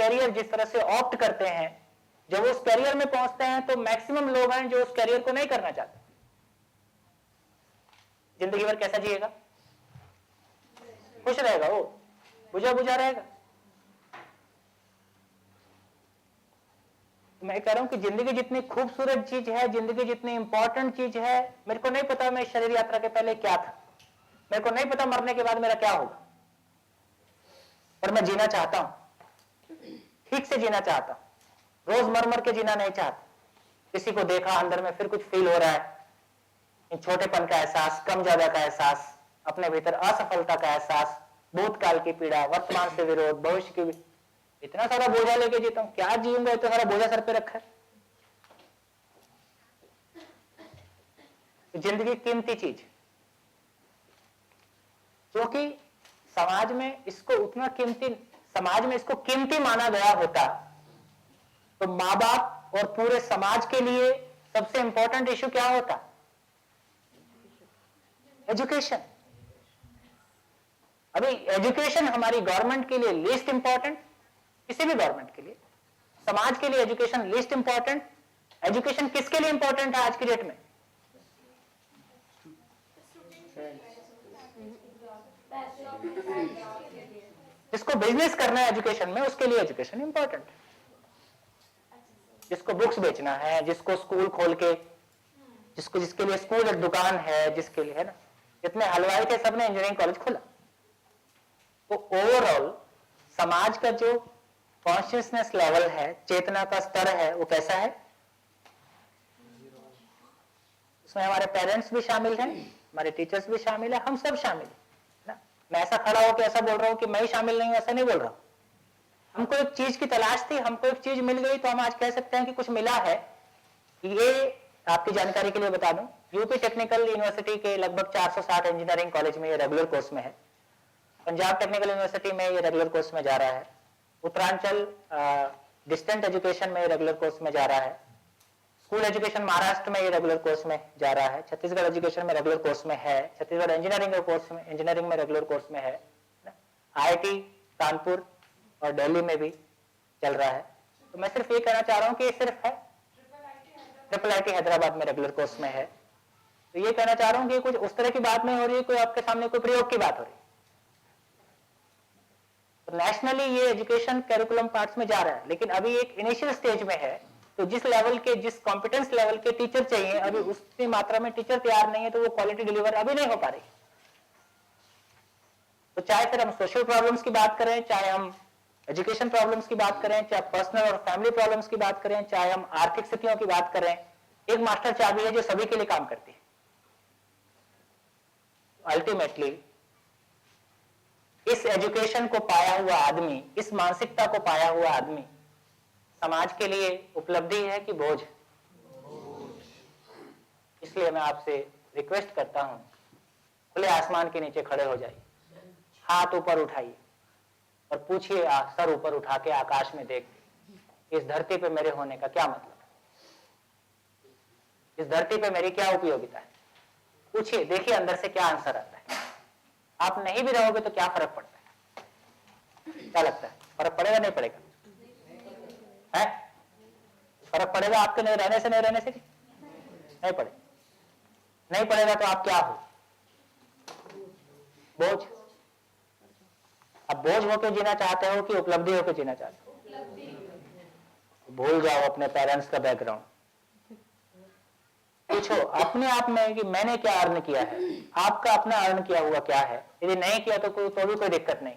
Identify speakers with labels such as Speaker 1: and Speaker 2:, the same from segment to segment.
Speaker 1: Career जिस तरह से ऑप्ट करते हैं, जब वो उस कैरियर में पहुंचते हैं तो मैक्सिमम लोग हैं जो उस कैरियर को नहीं करना चाहते। जिंदगी भर कैसा जिएगा? खुश रहेगा, वो बुझा बुझा रहेगा। मैं कह रहा हूं कि जिंदगी जितनी खूबसूरत चीज है, जिंदगी जितनी इंपॉर्टेंट चीज है, मेरे को नहीं पता मैं शरीर यात्रा के पहले क्या था, मेरे को नहीं पता मरने के बाद मेरा क्या होगा, पर मैं जीना चाहता हूं, ठीक से जीना चाहता हूं, रोज मर मर के जीना नहीं चाहता। किसी को देखा अंदर में फिर कुछ फील हो रहा है, छोटेपन का एहसास, कम ज्यादा का एहसास, अपने भीतर असफलता का एहसास, भूतकाल की पीड़ा, वर्तमान से विरोध, भविष्य की, इतना सारा बोझा लेके जीता हूं, क्या जीऊंगा, इतना सारा बोझा सर पे रखा है। जिंदगी कीमती चीज, क्योंकि समाज में इसको उतना कीमती, समाज में इसको कीमती माना गया होता तो माँ बाप और पूरे समाज के लिए सबसे इंपॉर्टेंट इश्यू क्या होता? एजुकेशन। अभी एजुकेशन हमारी गवर्नमेंट के लिए लीस्ट इंपॉर्टेंट, किसी भी गवर्नमेंट के लिए, समाज के लिए एजुकेशन लीस्ट इंपॉर्टेंट। एजुकेशन किसके लिए इंपॉर्टेंट है आज की डेट में? जिसको बिजनेस करना है एजुकेशन में, उसके लिए एजुकेशन इंपॉर्टेंट। जिसको बुक्स बेचना है, जिसको स्कूल खोल के, जिसको, जिसके लिए स्कूल एक दुकान है, जिसके लिए, है ना, जितने हलवाई थे सबने इंजीनियरिंग कॉलेज खोला। तो ओवरऑल समाज का जो कॉन्शियसनेस लेवल है, चेतना का स्तर है, वो कैसा है? उसमें हमारे पेरेंट्स भी शामिल हैं, हमारे टीचर्स भी शामिल है, हम सब शामिल है ना। मैं ऐसा खड़ा होकर ऐसा बोल रहा हूं कि मैं ही शामिल नहीं हूं, ऐसा नहीं बोल रहा हूं। हमको एक चीज की तलाश थी, हमको एक चीज मिल गई, तो हम आज कह सकते हैं कि कुछ मिला है। ये आपकी जानकारी के लिए बता दूं, यूपी टेक्निकल यूनिवर्सिटी के लगभग 460 इंजीनियरिंग कॉलेज में ये रेगुलर कोर्स में है। पंजाब टेक्निकल यूनिवर्सिटी में ये रेगुलर कोर्स में जा रहा है। उत्तरांचल डिस्टेंट एजुकेशन में ये रेगुलर कोर्स में जा रहा है। स्कूल एजुकेशन महाराष्ट्र में ये रेगुलर कोर्स में जा रहा है। छत्तीसगढ़ एजुकेशन में रेगुलर कोर्स में है। छत्तीसगढ़ इंजीनियरिंग कोर्स में, इंजीनियरिंग में रेगुलर कोर्स में है। IIT कानपुर और दिल्ली में भी चल रहा है। तो मैं सिर्फ ये कहना चाह रहा हूँ कि ये सिर्फ है, ट्रिपल IIT हैदराबाद में रेगुलर कोर्स में है। तो ये कहना चाह रहा हूँ कि कुछ उस तरह की बात नहीं हो रही है, कोई आपके सामने कोई प्रयोग की बात हो रही है। तो नेशनली ये एजुकेशन कैरिकुलम पार्ट्स में जा रहा है, लेकिन अभी एक इनिशियल स्टेज में है। तो जिस लेवल के, जिस कॉम्पिटेंस लेवल के टीचर चाहिए, अभी उतनी मात्रा में टीचर तैयार नहीं है, तो वो क्वालिटी डिलीवर अभी नहीं हो पा रही। तो चाहे फिर हम सोशल प्रॉब्लम्स की बात करें, चाहे हम एजुकेशन प्रॉब्लम्स की बात करें, चाहे पर्सनल और फैमिली प्रॉब्लम्स की बात करें, चाहे हम आर्थिक स्थितियों की बात करें, एक मास्टर चाबी है जो सभी के लिए काम करती है। अल्टीमेटली इस एजुकेशन को पाया हुआ आदमी, इस मानसिकता को पाया हुआ आदमी समाज के लिए उपलब्धि है कि बोझ? इसलिए मैं आपसे रिक्वेस्ट करता हूं, खुले आसमान के नीचे खड़े हो जाइए, हाथ ऊपर उठाइए और पूछिए, सर ऊपर उठा के आकाश में देख, इस धरती पे मेरे होने का क्या मतलब है? इस धरती पे मेरी क्या उपयोगिता है? पूछिए, देखिए अंदर से क्या आंसर आता है। आप नहीं भी रहोगे तो क्या फर्क पड़ता है? क्या लगता है, फर्क पड़ेगा नहीं पड़ेगा? है फर्क पड़ेगा आपके नहीं रहने से, नहीं रहने से? नहीं पड़ेगा। नहीं पड़ेगा तो आप क्या हो? बोझ। अब बोझ होकर जीना चाहते हो कि उपलब्धि होकर जीना चाहते हो? भूल जाओ अपने पेरेंट्स का बैकग्राउंड, पूछो अपने आप में कि मैंने क्या अर्न किया है, आपका अपना अर्न किया हुआ क्या है। यदि नहीं किया तो भी कोई दिक्कत नहीं,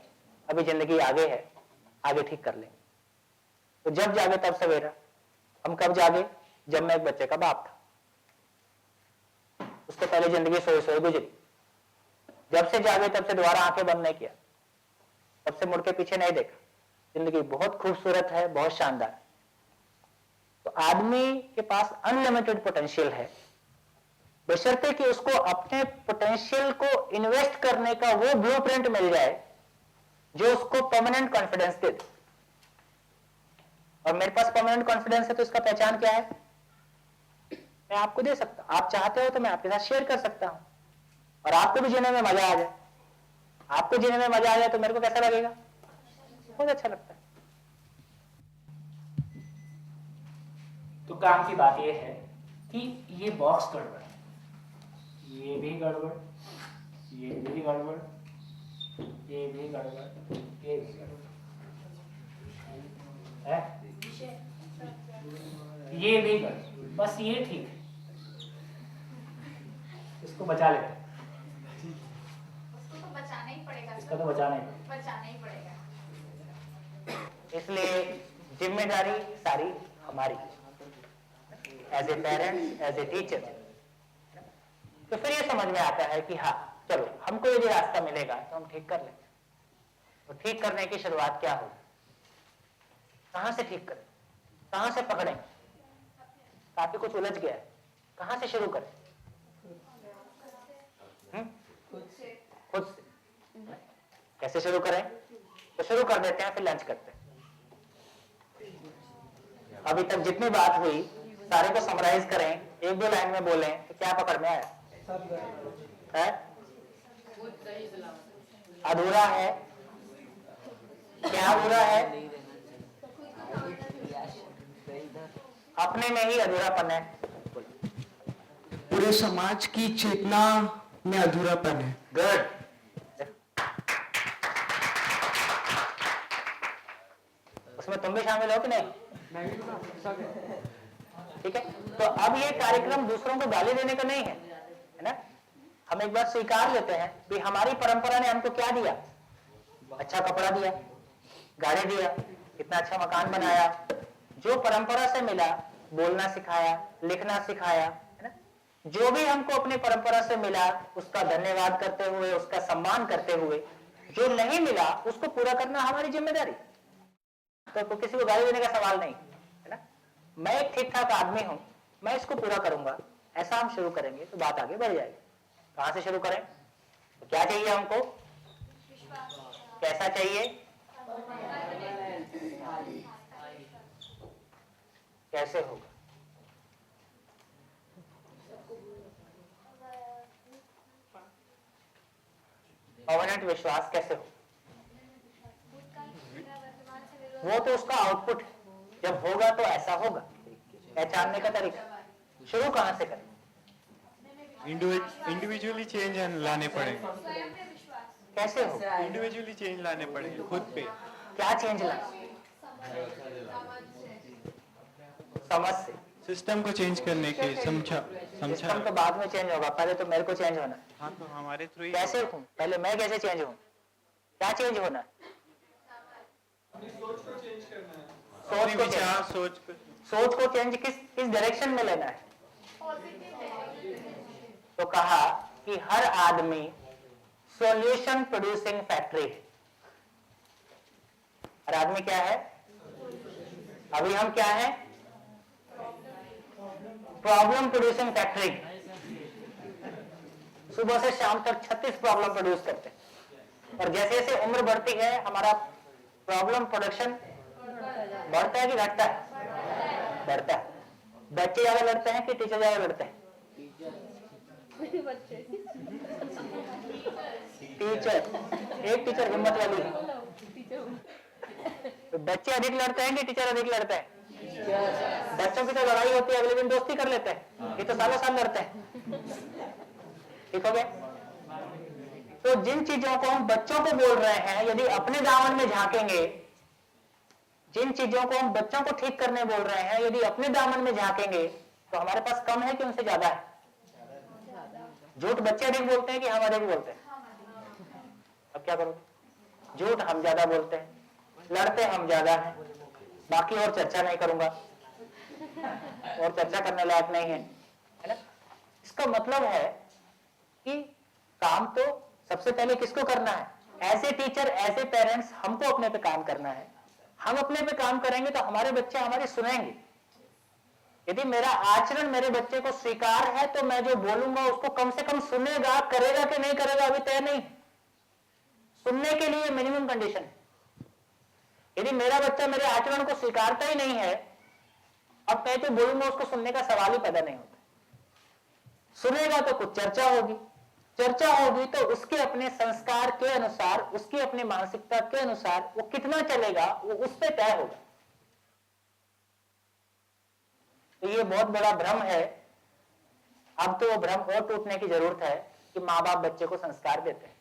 Speaker 1: अभी जिंदगी आगे है, आगे ठीक कर लेंगे। तो जब जागे तब सवेरा। हम कब जागे? जब मैं एक बच्चे का बाप था, उसके पहले जिंदगी सोए सोए गुजरी। जब से जागे तब से दोबारा आंखें बंद नहीं किया, तब से मुड़ के पीछे नहीं देखा। जिंदगी बहुत खूबसूरत है, बहुत शानदार है। तो आदमी के पास अनलिमिटेड पोटेंशियल है, बशर्ते कि उसको अपने पोटेंशियल को इन्वेस्ट करने का वो ब्लूप्रिंट मिल जाए जो उसको परमानेंट कॉन्फिडेंस दे दे। और मेरे पास परमानेंट कॉन्फिडेंस है, तो इसका पहचान क्या है? मैं आपको दे सकता हूं। आप चाहते हो तो मैं आपके साथ शेयर कर सकता हूं, और आपको भी जीने में मजा आ जाए। आपको जीने में मजा आ जाए तो मेरे को कैसा लगेगा? बहुत अच्छा लगता है। काम की बात यह है कि ये बॉक्स गड़बड़ है, ये भी गड़बड़, ये भी गड़बड़, ये भी गड़बड़, ये भी गड़बड़ है, ये भी गड़बड़, बस ये ठीक है, इसको बचा लेते हैं।
Speaker 2: उसको तो बचाना ही पड़ेगा,
Speaker 1: इसको तो बचाना
Speaker 2: ही पड़ेगा।
Speaker 1: इसलिए जिम्मेदारी सारी हमारी, as a parents, as a teacher. तो फिर ये समझ में आता है कि हाँ चलो हमको यदि रास्ता मिलेगा तो हम ठीक कर लेंगे। तो ठीक करने की शुरुआत क्या होगी, कहां से ठीक करें, कहां से पकड़ें, काफी कुछ उलझ गया है, कहां से शुरू करें? खुद से। कैसे शुरू करें? तो शुरू कर देते हैं, फिर लंच करते हैं। अभी तक जितनी बात हुई सारे को समराइज करें, एक दो लाइन में बोलें कि क्या पकड़ में आया है? अधूरा है, क्या अधूरा है? अपने में ही अधूरापन है,
Speaker 3: पूरे समाज की चेतना में अधूरापन है।
Speaker 1: गुड। उसमें तुम भी शामिल हो कि नहीं? ठीक है, तो अब ये कार्यक्रम दूसरों को गाली देने का नहीं है, है ना? हम एक बार स्वीकार लेते हैं कि हमारी परंपरा ने हमको क्या दिया? अच्छा कपड़ा दिया, गाड़ी दिया, इतना अच्छा मकान बनाया, जो परंपरा से मिला, बोलना सिखाया, लिखना सिखाया, है ना? जो भी हमको अपनी परंपरा से मिला उसका धन्यवाद करते हुए, उसका सम्मान करते हुए, जो नहीं मिला उसको पूरा करना हमारी जिम्मेदारी। तो किसी को गाली देने का सवाल नहीं है ना। मैं एक ठीक ठाक आदमी हूं, मैं इसको पूरा करूंगा, ऐसा हम शुरू करेंगे तो बात आगे बढ़ जाएगी। कहां से शुरू करें? तो क्या चाहिए हमको? कैसा चाहिए? कैसे होगा? परमानेंट विश्वास कैसे हो? वो तो उसका आउटपुट है, जब होगा तो ऐसा होगा। पहचानने का तरीका, शुरू कहां से करें?
Speaker 4: इंडिविजुअली चेंज लाने पड़ेंगे।
Speaker 1: कैसे हो?
Speaker 4: इंडिविजुअली चेंज लाने पड़ेंगे खुद पे।
Speaker 1: क्या चेंज लाना? समझ से।
Speaker 4: सिस्टम को चेंज करने के समझा
Speaker 1: सिस्टम तो बाद में चेंज होगा, पहले तो मेरे को चेंज होना है।
Speaker 4: हाँ, तो हमारे थ्रू ही।
Speaker 1: कैसे हूँ? पहले मैं कैसे चेंज हूँ? क्या चेंज होना है? सोच को चेंज किस डायरेक्शन में लेना है? तो कहा कि हर आदमी सॉल्यूशन प्रोड्यूसिंग फैक्ट्री है। हर आदमी क्या है? अभी हम क्या है? Problem producing factory. सुबह से शाम तक 36 प्रॉब्लम प्रोड्यूस करते हैं, और जैसे जैसे उम्र बढ़ती है हमारा प्रॉब्लम प्रोडक्शन बढ़ता है कि घटता है? बढ़ता है। बच्चे ज्यादा लड़ते हैं कि टीचर ज्यादा लड़ते हैं? टीचर। एक टीचर हिम्मत वाली है। तो बच्चे अधिक लड़ते हैं कि टीचर अधिक लड़ते हैं? बच्चों की तो लड़ाई होती है, अगले दिन दोस्ती कर लेते हैं, ये तो सालों साल लड़ते हैं। ठीक हो गया? तो जिन चीजों को हम बच्चों को बोल रहे हैं, यदि अपने दामन में झांकेंगे, जिन चीजों को हम बच्चों को ठीक करने बोल रहे हैं, यदि अपने दामन में झांकेंगे तो हमारे पास कम है कि उनसे ज्यादा है? झूठ बच्चे अधिक बोलते हैं कि हम अधिक बोलते हैं? अब क्या करोगे? झूठ हम ज्यादा बोलते हैं, लड़ते हम ज्यादा हैं। बाकी और चर्चा नहीं करूंगा, और चर्चा करने लायक नहीं है, है ना? इसका मतलब है कि काम तो सबसे पहले किसको करना है? As a teacher, as a parents हमको अपने पे काम करना है। हम अपने पे काम करेंगे तो हमारे बच्चे हमारी सुनेंगे। यदि मेरा आचरण मेरे बच्चे को स्वीकार है तो मैं जो बोलूंगा उसको कम से कम सुनेगा, करेगा कि नहीं करेगा अभी तय नहीं। सुनने के लिए मिनिमम कंडीशन है। यदि मेरा बच्चा मेरे आचरण को स्वीकारता ही नहीं है, अब मैं तो बोलूंगा उसको सुनने का सवाल ही पैदा नहीं होता। सुनेगा तो कुछ चर्चा होगी, चर्चा होगी तो उसके अपने संस्कार के अनुसार, उसकी अपनी मानसिकता के अनुसार वो कितना चलेगा वो उस पर तय होगा। तो ये बहुत बड़ा भ्रम है। अब तो वो भ्रम और टूटने की जरूरत है कि माँ बाप बच्चे को संस्कार देते हैं।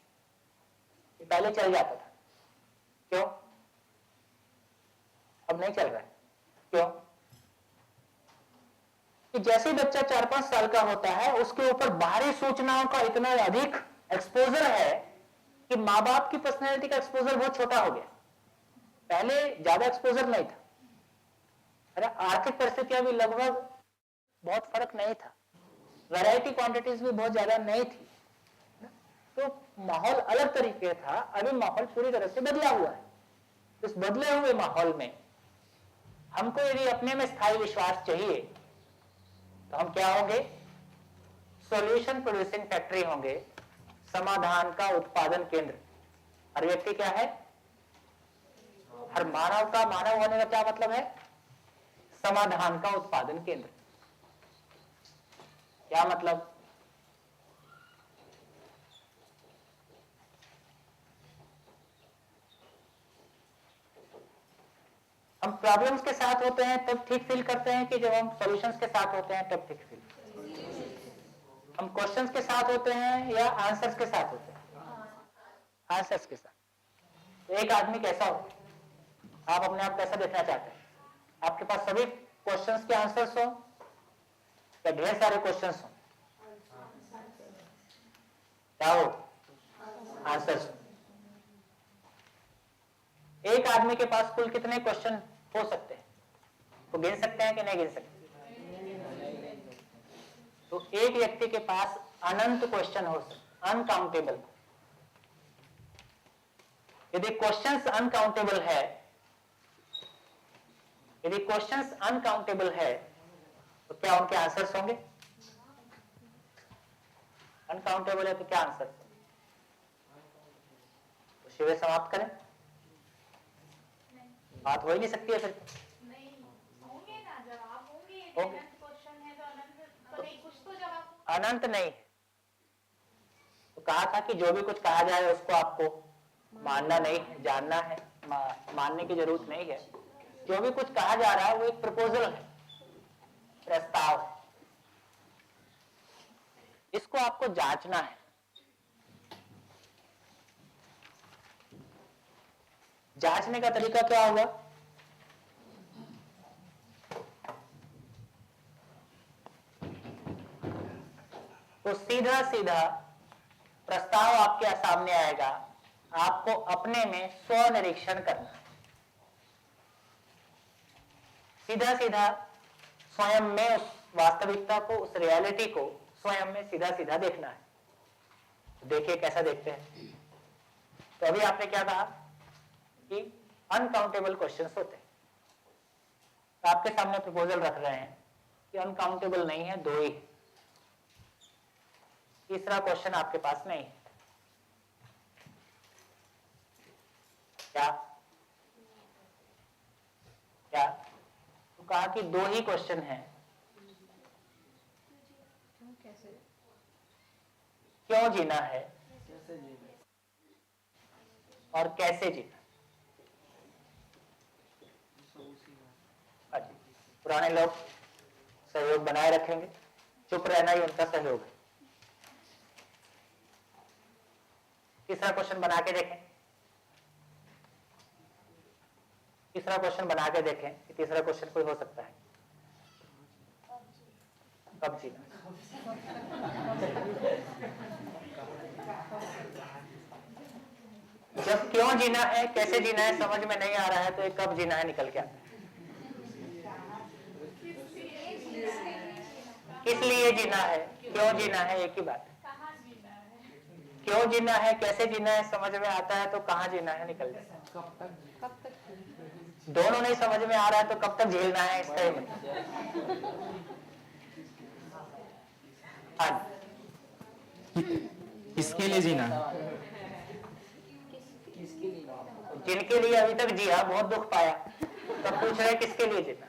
Speaker 1: ये पहले चल जाता था, क्यों? अब नहीं चल रहा है, क्यों? कि जैसे ही बच्चा 4-5 साल का होता है उसके ऊपर बाहरी सूचनाओं का इतना अधिक एक्सपोजर है कि माँ बाप की पर्सनैलिटी का एक्सपोजर बहुत छोटा हो गया। पहले ज्यादा एक्सपोजर नहीं था, अरे आर्थिक परिस्थितियां भी लगभग बहुत फर्क नहीं था, वैरायटी क्वांटिटीज भी बहुत ज्यादा नहीं थी, तो माहौल अलग तरीके था। अभी माहौल पूरी तरह से बदला हुआ है। इस बदले हुए माहौल में हमको यदि अपने में स्थायी विश्वास चाहिए तो हम क्या होंगे? सॉल्यूशन प्रोड्यूसिंग फैक्ट्री होंगे, समाधान का उत्पादन केंद्र। हर व्यक्ति क्या है? हर मानव का मानव होने का क्या मतलब है? समाधान का उत्पादन केंद्र। क्या मतलब? हम प्रॉब्लम्स के साथ होते हैं तब ठीक फील करते हैं कि जब हम सॉल्यूशंस के साथ होते हैं तब ठीक फील? हम क्वेश्चंस के साथ होते हैं या आंसर्स के साथ होते हैं? आंसर्स के साथ। तो एक आदमी कैसा हो, आप अपने आप कैसा देखना चाहते हैं? आपके पास सभी क्वेश्चंस के आंसर्स हो या ढेर सारे क्वेश्चंस हो? क्या हो? आंसर्स। एक आदमी के पास कुल कितने क्वेश्चन हो सकते हैं? तो गिन सकते हैं कि नहीं गिन सकते? तो एक व्यक्ति के पास अनंत क्वेश्चन हो सकते, अनकाउंटेबल। यदि क्वेश्चंस अनकाउंटेबल है, यदि क्वेश्चंस अनकाउंटेबल है तो क्या उनके आंसर्स होंगे? अनकाउंटेबल है तो क्या आंसर? तो शिविर समाप्त करें, बात हो ही नहीं सकती है फिर।
Speaker 2: नहीं होंगे ना जवाब, होंगे।
Speaker 1: होंगे।
Speaker 2: अनंत क्वेश्चन है तो अनंत तो नहीं, कुछ तो जवाब।
Speaker 1: अनंत नहीं है। तो कहा था कि जो भी कुछ कहा जाए उसको आपको मानना नहीं है, जानना है, मानने की जरूरत नहीं है। जो भी कुछ कहा जा रहा है वो एक प्रपोजल है, प्रस्ताव है। इसको आपको जांचना है। जांचने का तरीका क्या होगा? तो सीधा सीधा प्रस्ताव आपके सामने आएगा, आपको अपने में स्व निरीक्षण करना है। सीधा सीधा स्वयं में उस वास्तविकता को, उस रियलिटी को स्वयं में सीधा सीधा देखना है। देखिए कैसा देखते हैं। तो अभी आपने क्या कहा कि अनकाउंटेबल क्वेश्चंस होते हैं। तो आपके सामने प्रपोजल रख रहे हैं कि अनकाउंटेबल नहीं है, 2 ही है। तीसरा क्वेश्चन आपके पास नहीं है। क्या क्या? तो कहा कि 2 ही क्वेश्चन है। क्यों जीना है और कैसे जीना? अच्छा, पुराने लोग सहयोग बनाए रखेंगे, चुप रहना ही उनका सहयोग है। तीसरा क्वेश्चन बना के देखें। तीसरा क्वेश्चन बना के देखें कि तीसरा क्वेश्चन कोई हो सकता है। कब जीना? जब क्यों जीना है, कैसे जीना है समझ में नहीं आ रहा है तो एक कब जीना है निकल के आता है। किस लिए जीना है, क्यों जीना है, एक ही बात है।
Speaker 2: कहाँ जीना है?
Speaker 1: क्यों जीना है, कैसे जीना है समझ में आता है तो कहाँ जीना है निकल जाता है।
Speaker 3: कब तक
Speaker 1: दोनों नहीं समझ में आ रहा है तो कब तक झेलना है, इसका ही मतलब। हाँ,
Speaker 3: किसके लिए जीना?
Speaker 1: जिनके लिए अभी तक जिया, बहुत दुख पाया, तब पूछ रहे किसके लिए जीना।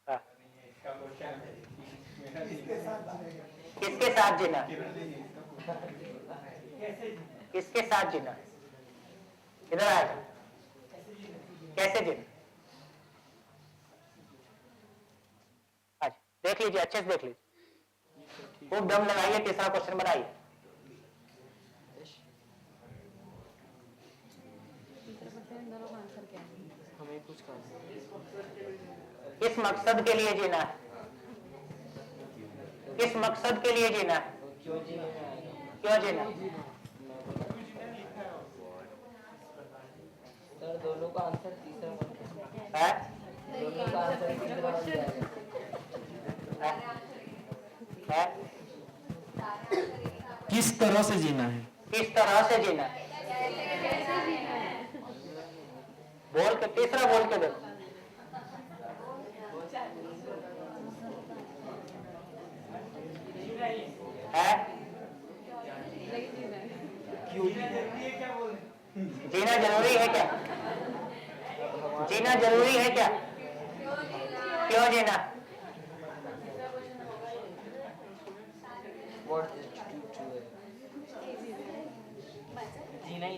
Speaker 1: हाँ। किसके साथ जीना? किसके साथ जीना? इधर आएगा। कैसे जीना। अच्छा देख लीजिए, अच्छे से देख लीजिए, खूब दम लगाइए, तीसरा क्वेश्चन बनाइए।
Speaker 3: हमें कुछ करना
Speaker 1: किस मकसद के लिए जीना है, किस मकसद के लिए जीना है,
Speaker 3: क्यों जीने में आएगा
Speaker 1: क्यों जीना।
Speaker 3: सर दोनों का आंसर तीसरा मत
Speaker 1: है
Speaker 3: दोनों का आंसर तीसरा मत
Speaker 1: है
Speaker 3: किस तरह से जीना है
Speaker 1: किस तरह से जीना है, बोल के तीसरा बोल के देखो। है जीना जरूरी है क्या, जीना जरूरी है क्या, क्यों जीना।
Speaker 3: जीना ही नहीं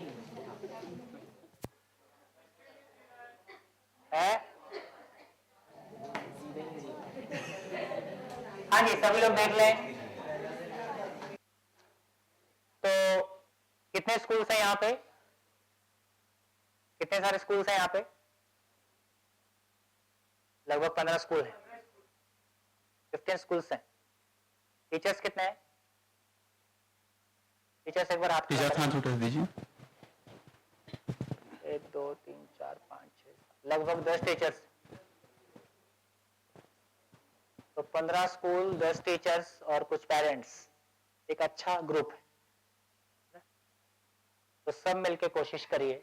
Speaker 1: है। हाँ जी सभी लोग देख लें। तो कितने स्कूल्स हैं यहाँ पे, कितने सारे स्कूल्स हैं यहाँ पे, लगभग 15 स्कूल हैं, 15 स्कूल्स हैं। टीचर्स कितने हैं, टीचर्स एक बार हाथ खड़ा करें।
Speaker 4: हाथ उठा दीजिए।
Speaker 1: 1 2 3 4 5 6 लगभग 10 टीचर्स। तो 15 स्कूल, 10 टीचर्स और कुछ पेरेंट्स, एक अच्छा ग्रुप है। तो सब मिलके कोशिश करिए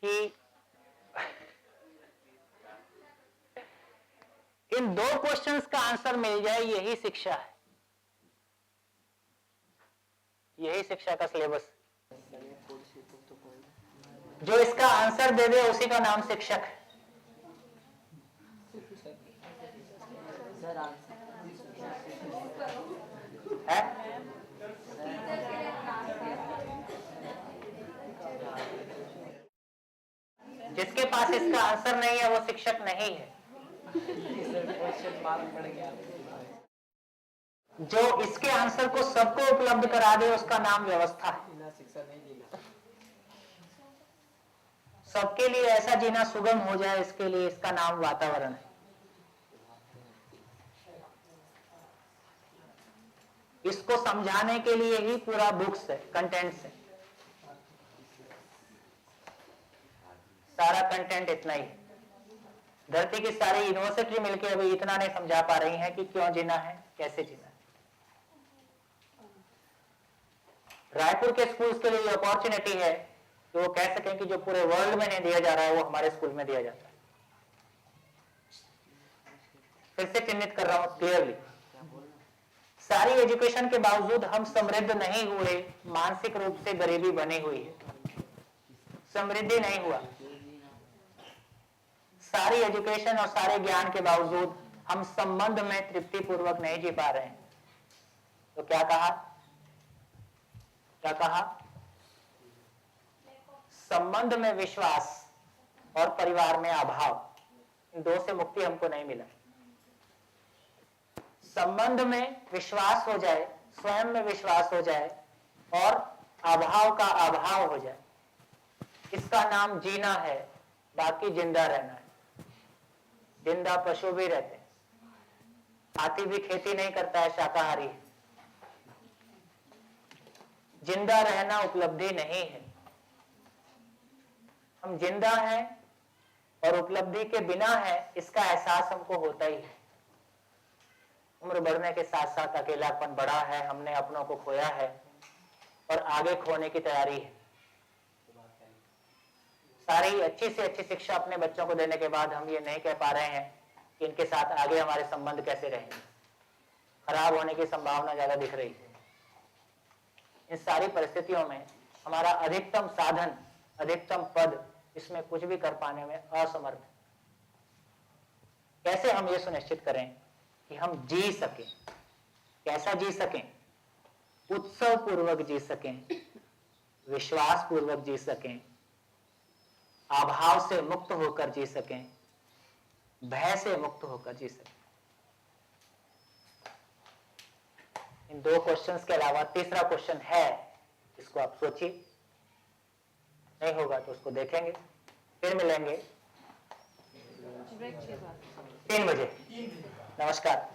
Speaker 1: कि इन 2 क्वेश्चंस का आंसर मिल जाए, यही शिक्षा है, यही शिक्षा का सिलेबस। जो इसका आंसर दे दे उसी का नाम शिक्षक है। जिसके पास इसका आंसर नहीं है वो शिक्षक नहीं है। जो इसके आंसर को सबको उपलब्ध करा दे उसका नाम व्यवस्था है। सबके लिए ऐसा जीना सुगम हो जाए, इसके लिए इसका नाम वातावरण है। इसको समझाने के लिए ही पूरा बुक्स है, कंटेंट्स है, सारा कंटेंट इतना ही है। धरती की सारी यूनिवर्सिटी मिलकर अभी इतना नहीं समझा पा रही है कि क्यों जीना है, कैसे जीना है। रायपुर के स्कूल्स के लिए अपॉर्चुनिटी है कि वो कह सकें कि जो पूरे वर्ल्ड में नहीं दिया जा रहा है वो हमारे स्कूल में दिया जाता है। फिर से चिन्हित कर रहा हूं क्लियरली, सारी एजुकेशन के बावजूद हम समृद्ध नहीं हुए, मानसिक रूप से गरीबी बनी हुई है, समृद्धि नहीं हुआ। सारी एजुकेशन और सारे ज्ञान के बावजूद हम संबंध में तृप्ति पूर्वक नहीं जी पा रहे हैं। तो क्या कहा, क्या कहा, संबंध में विश्वास और परिवार में अभाव, इन 2 से मुक्ति हमको नहीं मिला। संबंध में विश्वास हो जाए, स्वयं में विश्वास हो जाए और अभाव का अभाव हो जाए, इसका नाम जीना है। बाकी जिंदा रहना है। जिंदा पशु भी रहते हैं, हाथी भी खेती नहीं करता है, शाकाहारी है। जिंदा रहना उपलब्धि नहीं है। हम जिंदा हैं और उपलब्धि के बिना है, इसका एहसास हमको होता ही है। उम्र बढ़ने के साथ साथ अकेलापन बढ़ा है, हमने अपनों को खोया है और आगे खोने की तैयारी है। सारी अच्छी से अच्छी शिक्षा अपने बच्चों को देने के बाद हम ये नहीं कह पा रहे हैं कि इनके साथ आगे हमारे संबंध कैसे रहेंगे, खराब होने की संभावना ज्यादा दिख रही है। इन सारी परिस्थितियों में हमारा अधिकतम साधन, अधिकतम पद, इसमें कुछ भी कर पाने में असमर्थ। कैसे हम ये सुनिश्चित करें कि हम जी सकें, कैसा जी सकें, उत्सव पूर्वक जी सकें, विश्वास पूर्वक जी सकें, अभाव से मुक्त होकर जी सकें, भय से मुक्त होकर जी सकें। इन 2 क्वेश्चंस के अलावा तीसरा क्वेश्चन है, इसको आप सोचिए। नहीं होगा तो उसको देखेंगे, फिर मिलेंगे 3 बजे। नमस्कार।